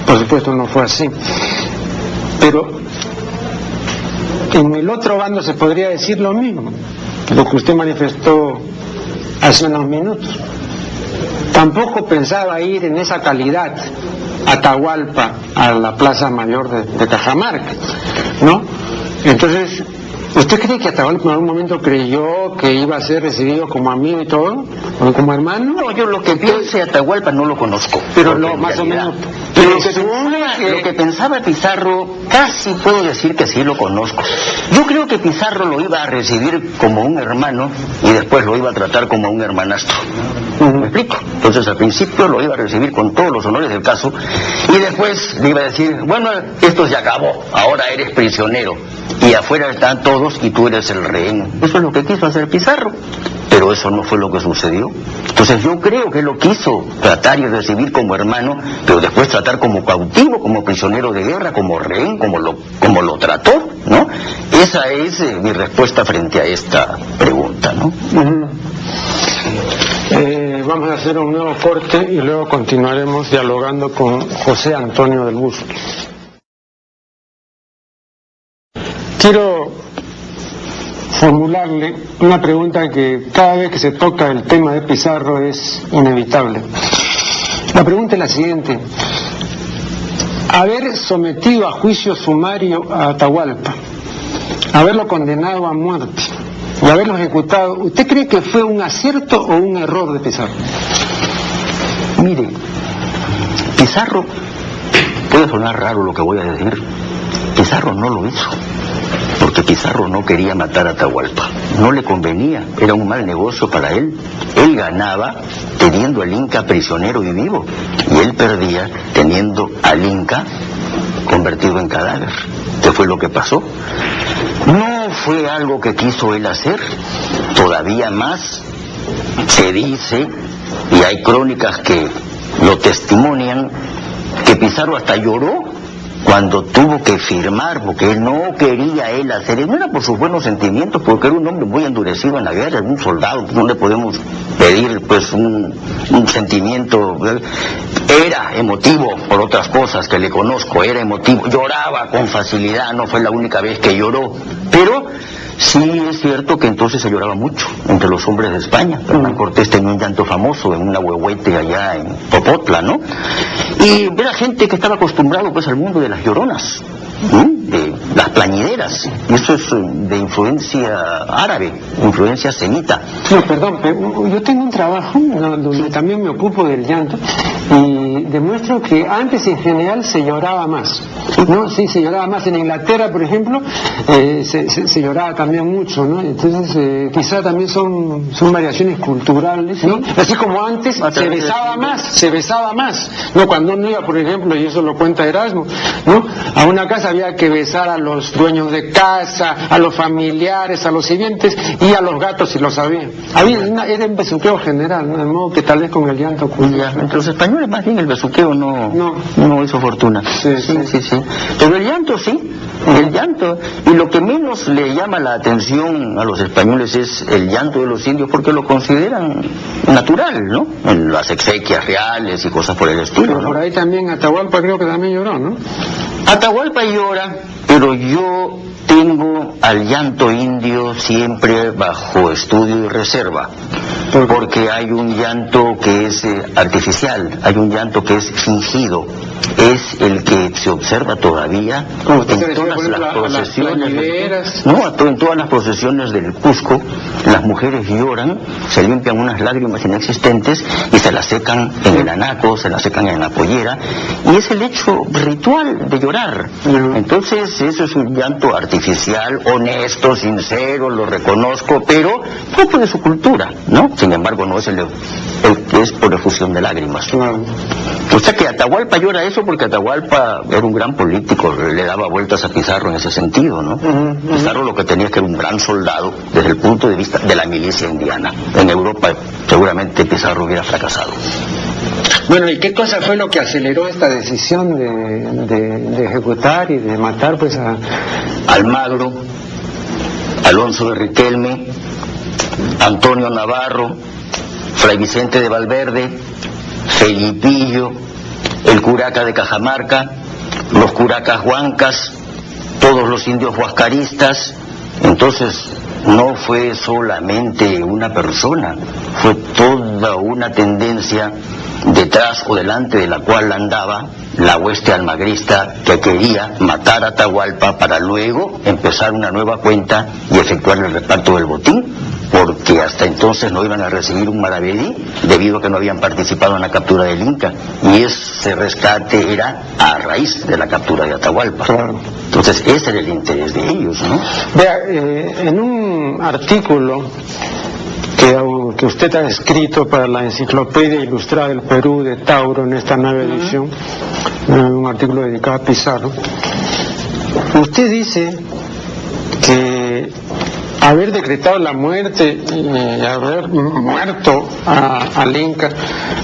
Por supuesto no fue así, pero en el otro bando se podría decir lo mismo, lo que usted manifestó hace unos minutos. Tampoco pensaba ir en esa calidad a Atahualpa, a la Plaza Mayor de Cajamarca, ¿no? Entonces, ¿usted cree que Atahualpa en algún momento creyó que iba a ser recibido como amigo y todo? ¿O como hermano? No, yo lo que piense Atahualpa no lo conozco. Pero lo más o menos... Lo que pensaba Pizarro, casi puedo decir que sí lo conozco. Yo creo que Pizarro lo iba a recibir como un hermano y después lo iba a tratar como un hermanastro. ¿Me explico? Entonces al principio lo iba a recibir con todos los honores del caso y después le iba a decir, bueno, esto se acabó, ahora eres prisionero y afuera están todos y tú eres el rehén. Eso es lo que quiso hacer Pizarro, pero eso no fue lo que sucedió. Entonces yo creo que lo quiso tratar y recibir como hermano, pero después tratar como cautivo, como prisionero de guerra, como rehén, como lo trató, ¿no? Esa es mi respuesta frente a esta pregunta, ¿no? Vamos a hacer un nuevo corte y luego continuaremos dialogando con José Antonio del Busto. Quiero formularle una pregunta que cada vez que se toca el tema de Pizarro es inevitable. La pregunta es la siguiente: haber sometido a juicio sumario a Atahualpa, haberlo condenado a muerte y haberlo ejecutado, ¿usted cree que fue un acierto o un error de Pizarro? Mire, Pizarro, puede sonar raro lo que voy a decir, Pizarro no lo hizo, porque Pizarro no quería matar a Atahualpa, no le convenía, era un mal negocio para él. Él ganaba teniendo al Inca prisionero y vivo, y él perdía teniendo al Inca convertido en cadáver. ¿Qué fue lo que pasó? No fue algo que quiso él hacer, todavía más se dice, y hay crónicas que lo testimonian, que Pizarro hasta lloró cuando tuvo que firmar, porque él no quería él hacer, no era por sus buenos sentimientos, porque era un hombre muy endurecido en la guerra, era un soldado, no le podemos pedir pues un sentimiento, era emotivo por otras cosas que le conozco, era emotivo, lloraba con facilidad, no fue la única vez que lloró, pero sí es cierto que entonces se lloraba mucho entre los hombres de España. Hernán Cortés tenía un llanto famoso en un ahuehuete allá en Popotla, ¿no? Y era gente que estaba acostumbrado pues al mundo de las lloronas, de las plañideras, y eso es de influencia árabe, influencia semita. No, perdón, pero yo tengo un trabajo donde también me ocupo del llanto y demuestro que antes en general se lloraba más, ¿no? Sí, se lloraba más. En Inglaterra, por ejemplo, se lloraba también mucho, ¿no? Entonces quizá también son variaciones culturales, ¿no? Así como antes se besaba más, ¿no? Cuando uno iba, por ejemplo, y eso lo cuenta Erasmo, ¿no? A una casa había que besar a los dueños de casa, a los familiares, a los sirvientes y a los gatos si lo sabían. Era un besuqueo general, ¿no? De modo que tal vez con el llanto ocurría. Entre los españoles más bien el besuqueo no hizo fortuna. Sí. Pero el llanto sí, el llanto. Y lo que menos le llama la atención a los españoles es el llanto de los indios, porque lo consideran natural, ¿no? En las exequias reales y cosas por el estilo, pero ¿no? Por ahí también Atahualpa creo que también lloró, ¿no? Atahualpa llora, pero yo tengo al llanto indio siempre bajo estudio y reserva, porque hay un llanto que es artificial, hay un llanto que es fingido, es el que se observa todavía en todas las procesiones, en todas las procesiones del Cusco. Las mujeres lloran, se limpian unas lágrimas inexistentes y se las secan en el anaco, se las secan en la pollera, y es el hecho ritual de llorar. Entonces eso es un llanto artificial, honesto, sincero, lo reconozco, pero propio de su cultura, ¿no? Sin embargo no es el que es por efusión de lágrimas. O sea que Atahualpa llora eso porque Atahualpa era un gran político, le daba vueltas a Pizarro en ese sentido, ¿no? Pizarro lo que tenía es que era un gran soldado desde el punto de vista de la milicia indiana. En Europa seguramente Pizarro hubiera fracasado. Bueno, ¿y qué cosa fue lo que aceleró esta decisión de ejecutar y de matar pues a Almagro, Alonso de Riquelme Antonio Navarro, Fray Vicente de Valverde, Felipillo, el curaca de Cajamarca, los curacas huancas, todos los indios huascaristas. Entonces no fue solamente una persona, fue toda una tendencia detrás o delante de la cual andaba la hueste almagrista que quería matar a Atahualpa para luego empezar una nueva cuenta y efectuar el reparto del botín, porque hasta entonces no iban a recibir un maravedí debido a que no habían participado en la captura del Inca, y ese rescate era a raíz de la captura de Atahualpa. Claro. Entonces ese era el interés de ellos, ¿no? Vea, en un artículo que usted ha escrito para la Enciclopedia Ilustrada del Perú de Tauro en esta nueva edición, un artículo dedicado a Pizarro, usted dice que haber decretado la muerte, haber muerto al Inca,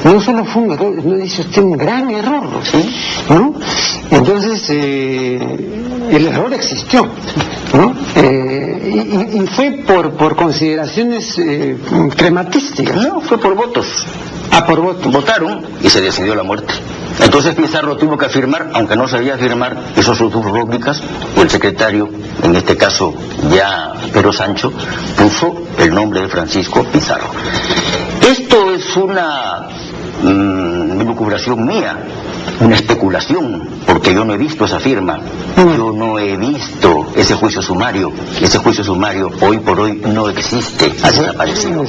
no solo fue un error, no dice usted un gran error, ¿sí? ¿No? Entonces, el error existió, ¿no? Y fue por consideraciones crematísticas. No, fue por votos. Por votos. Votaron y se decidió la muerte. Entonces Pizarro tuvo que afirmar, aunque no sabía afirmar, hizo sus rúbricas, y el secretario, en este caso ya Pedro Sancho, puso el nombre de Francisco Pizarro. Esto es una elucubración mía, una especulación, porque yo no he visto esa firma, yo no he visto ese juicio sumario. Ese juicio sumario hoy por hoy no existe, ha desaparecido.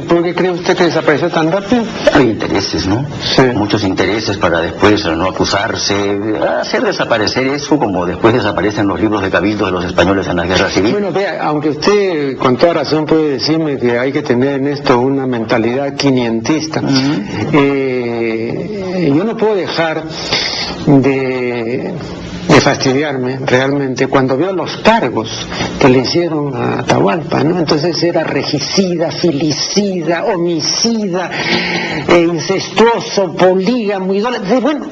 ¿Por qué cree usted que desapareció tan rápido? Hay intereses, ¿no? Sí. Muchos intereses para después no acusarse, hacer desaparecer eso como después desaparecen los libros de cabildo de los españoles en la guerra civil. Bueno, vea, aunque usted con toda razón puede decirme que hay que tener en esto una mentalidad quinientista, yo no puedo dejar de fastidiarme realmente cuando veo los cargos que le hicieron a Atahualpa, ¿no? Entonces era regicida, filicida, homicida, incestuoso, polígamo, idólatra. Bueno,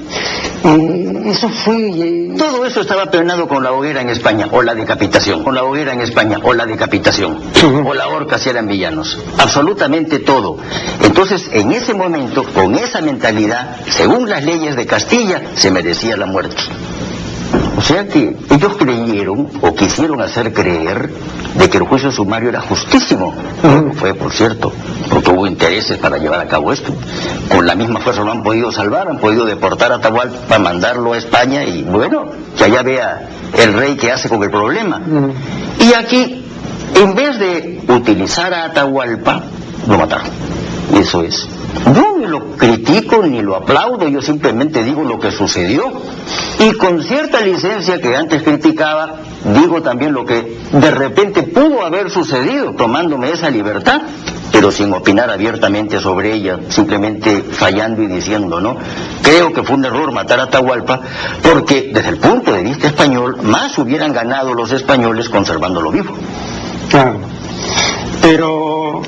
eso fue... Todo eso estaba penado con la hoguera en España, o la decapitación, con la hoguera en España, o la decapitación, o la horca si eran villanos, absolutamente todo. Entonces, en ese momento, con esa mentalidad, según las leyes de Castilla, se merecía la muerte. O sea que ellos creyeron o quisieron hacer creer de que el juicio sumario era justísimo. No fue, por cierto, porque hubo intereses para llevar a cabo esto. Con la misma fuerza lo han podido salvar, han podido deportar a Atahualpa, mandarlo a España y bueno, que allá vea el rey qué hace con el problema. Y aquí, en vez de utilizar a Atahualpa, lo mataron. Y eso es. Yo ni lo critico ni lo aplaudo, yo simplemente digo lo que sucedió. Y con cierta licencia que antes criticaba, digo también lo que de repente pudo haber sucedido, tomándome esa libertad, pero sin opinar abiertamente sobre ella, simplemente fallando y diciendo, ¿no? Creo que fue un error matar a Atahualpa, porque desde el punto de vista español, más hubieran ganado los españoles conservándolo vivo. Claro. Pero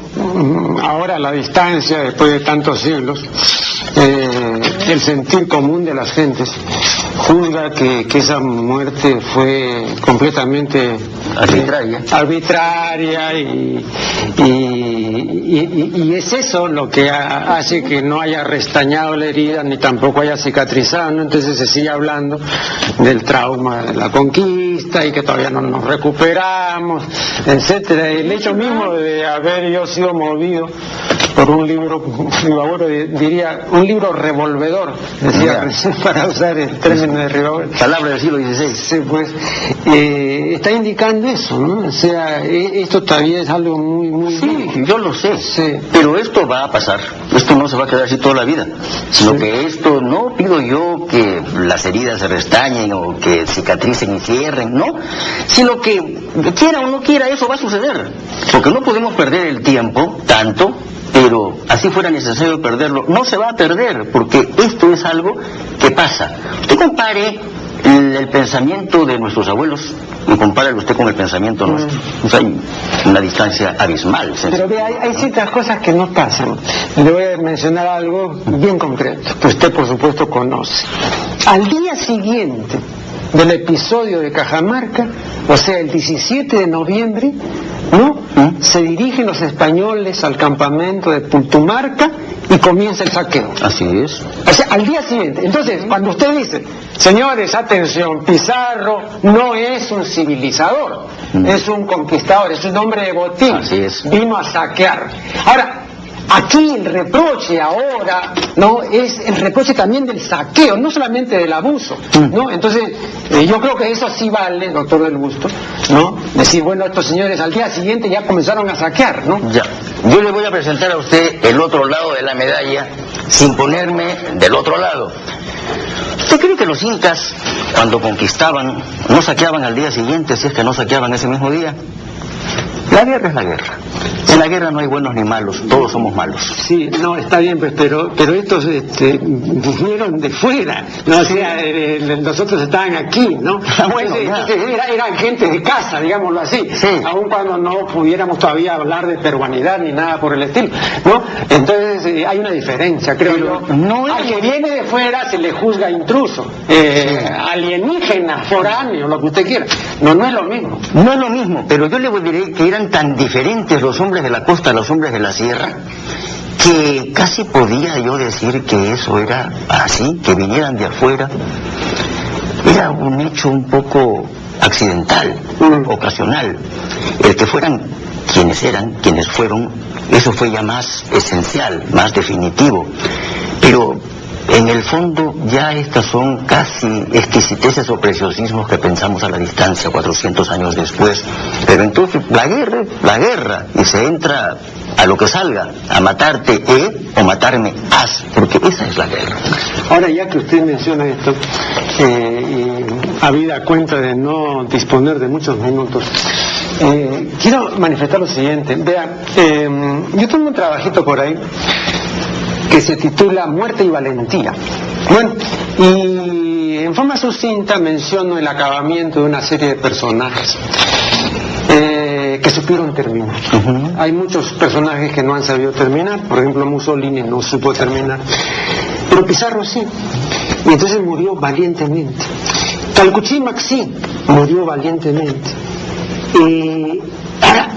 ahora a la distancia, después de tantos siglos, el sentir común de las gentes juzga que esa muerte fue completamente arbitraria y es eso lo que hace que no haya restañado la herida ni tampoco haya cicatrizado, ¿no? Entonces se sigue hablando del trauma de la conquista y que todavía no nos recuperamos, etcétera. El hecho mismo de haber yo sido movido por un libro, Ribagüero diría, un libro revolvedor, decía, para usar el término de Ribagüero. Palabra del siglo XVI. Sí, pues, está indicando eso, ¿no? O sea, esto todavía es algo muy... Sí, yo lo sé, sí. Pero esto va a pasar, esto no se va a quedar así toda la vida, sino que esto, no pido yo que las heridas se restañen o que cicatricen y cierren, no, sino que quiera o no quiera, eso va a suceder, porque no podemos perder el tiempo tanto, pero así fuera necesario perderlo, no se va a perder, porque esto es algo que pasa. Usted compare el pensamiento de nuestros abuelos y compáralo usted con el pensamiento nuestro. O sea, hay una distancia abismal. Pero vea, hay ciertas cosas que no pasan. Le voy a mencionar algo bien concreto, que usted por supuesto conoce. Al día siguiente del episodio de Cajamarca, o sea, el 17 de noviembre, ¿no? se dirigen los españoles al campamento de Pultumarca y comienza el saqueo. Así es. O sea, al día siguiente. Entonces, cuando usted dice, señores, atención, Pizarro no es un civilizador, es un conquistador, es un hombre de botín. Así es. Vino a saquear. Ahora, aquí el reproche ahora, ¿no? Es el reproche también del saqueo, no solamente del abuso, ¿no? Entonces, yo creo que eso sí vale, doctor del Busto, ¿no? Decir, bueno, estos señores al día siguiente ya comenzaron a saquear, ¿no? Ya. Yo le voy a presentar a usted el otro lado de la medalla, sin ponerme del otro lado. ¿Usted cree que los incas, cuando conquistaban, no saqueaban al día siguiente, si es que no saqueaban ese mismo día? La guerra es la guerra. En la guerra no hay buenos ni malos, todos somos malos. Sí, no, está bien, pues, pero estos vinieron de fuera, ¿no? O sea, nosotros estaban aquí, ¿no? Bueno, entonces eran gente de casa, digámoslo así, sí. Aun cuando no pudiéramos todavía hablar de peruanidad ni nada por el estilo, ¿no? Entonces hay una diferencia, creo yo. No al que viene de fuera se le juzga intruso, alienígena, foráneo, lo que usted quiera. No es lo mismo. No es lo mismo, pero yo le diré que eran tan diferentes los hombres de la costa a los hombres de la sierra, que casi podía yo decir que eso era así, que vinieran de afuera. Era un hecho un poco accidental, ocasional. El que fueran quienes fueron, eso fue ya más esencial, más definitivo. Pero en el fondo ya estas son casi exquisiteces o preciosismos que pensamos a la distancia 400 años después. Pero entonces la guerra, y se entra a lo que salga, a matarte o matarme porque esa es la guerra. Ahora, ya que usted menciona esto, habida cuenta de no disponer de muchos minutos, quiero manifestar lo siguiente. Vea, yo tengo un trabajito por ahí que se titula Muerte y Valentía. Bueno, y en forma sucinta menciono el acabamiento de una serie de personajes que supieron terminar. Hay muchos personajes que no han sabido terminar, por ejemplo Mussolini no supo terminar, pero Pizarro sí, y entonces murió valientemente. Calcuchímac sí, murió valientemente. Ahora,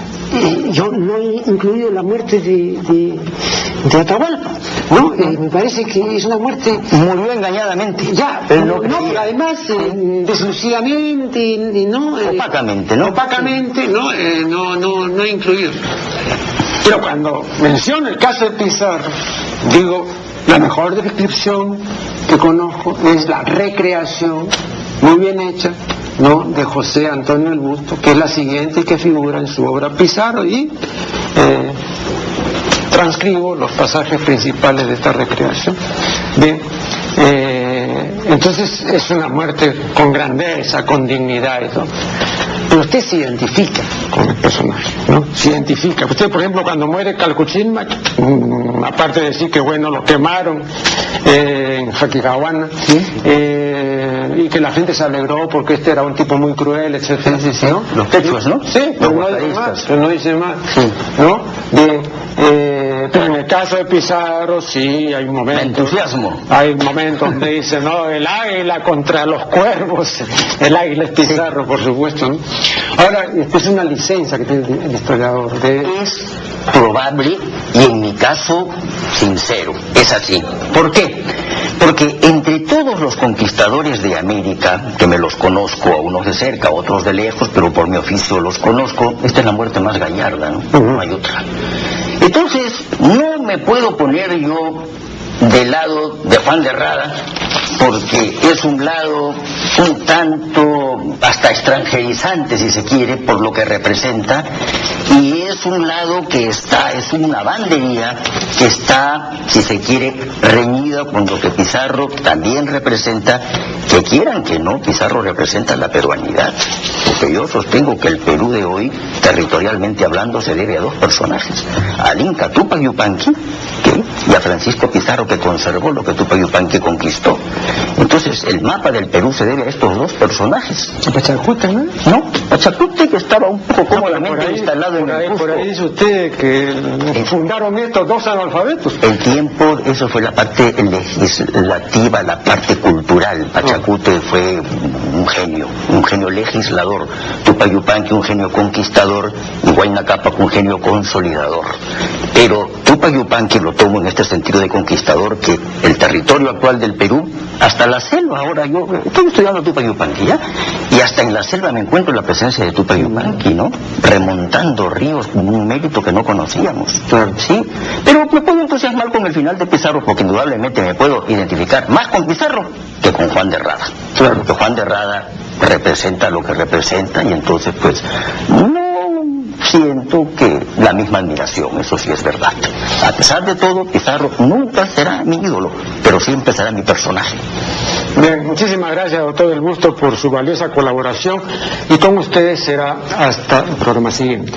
yo no he incluido la muerte de Atahualpa, ¿no? Me parece que es una muerte... Murió engañadamente. Ya, pero además deslucidamente, ¿no? Opacamente, ¿no? Opacamente, ¿no? No he incluido. Pero cuando menciono el caso de Pizarro, digo, la mejor descripción que conozco es la recreación muy bien hecha, ¿no?, de José Antonio el Busto, que es la siguiente que figura en su obra Pizarro, y transcribo los pasajes principales de esta recreación. Bien, entonces es una muerte con grandeza, con dignidad y todo. Pero usted se identifica con el personaje, ¿no? Se identifica. Usted, por ejemplo, cuando muere Calcuchímac, aparte de decir que, bueno, lo quemaron en Jaquicahuana, y que la gente se alegró porque este era un tipo muy cruel, etcétera, ¿no? Los quechuas, ¿no? Sí, pero no dice más, ¿no? Bien, pero en el caso de Pizarro sí hay momentos. Entusiasmo. Hay momentos donde dice, no, el águila contra los cuervos. El águila es Pizarro, por supuesto, ¿no? Ahora, esta es una licencia que tiene el historiador. Es probable y en mi caso sincero. Es así. ¿Por qué? Porque entre todos los conquistadores de América, que me los conozco, a unos de cerca, a otros de lejos, pero por mi oficio los conozco, esta es la muerte más gallarda, ¿no? No hay otra. Entonces, no me puedo poner yo del lado de Juan de Rada, porque es un lado un tanto hasta extranjerizante, si se quiere, por lo que representa, y es un lado que está, es una bandería que está, si se quiere, reñida con lo que Pizarro también representa, que quieran que no, Pizarro representa la peruanidad, porque yo sostengo que el Perú de hoy, territorialmente hablando, se debe a dos personajes, al Inca Tupac Yupanqui, y a Francisco Pizarro, que conservó lo que Tupac Yupanqui conquistó. Entonces, el mapa del Perú se debe a estos dos personajes. Pachacute, ¿no? No, Pachacute, que estaba un poco cómodamente instalado en el Cusco. Por ahí dice usted que fundaron estos dos analfabetos. El tiempo, eso fue la parte legislativa, la parte cultural. Pachacute fue un genio legislador, Tupac Yupanqui un genio conquistador y Huayna Cápac un genio consolidador. Pero Tupac Yupanqui lo tomo en este sentido de conquistador, que el territorio actual del Perú, hasta la selva, ahora yo estoy estudiando Tupac Yupanqui, ¿ya? Y hasta en la selva me encuentro la presencia de Tupac Yupanqui, ¿no? Remontando ríos, un mérito que no conocíamos, ¿sí? Pero me puedo entusiasmar con el final de Pizarro, porque indudablemente me puedo identificar más con Pizarro que con Juan de Rada. Claro, porque Juan de Rada representa lo que representa y entonces pues no siento que la misma admiración, eso sí es verdad. A pesar de todo, Pizarro nunca será mi ídolo, pero siempre será mi personaje. Bien, muchísimas gracias, doctor Del Busto, por su valiosa colaboración, y con ustedes será hasta el programa siguiente.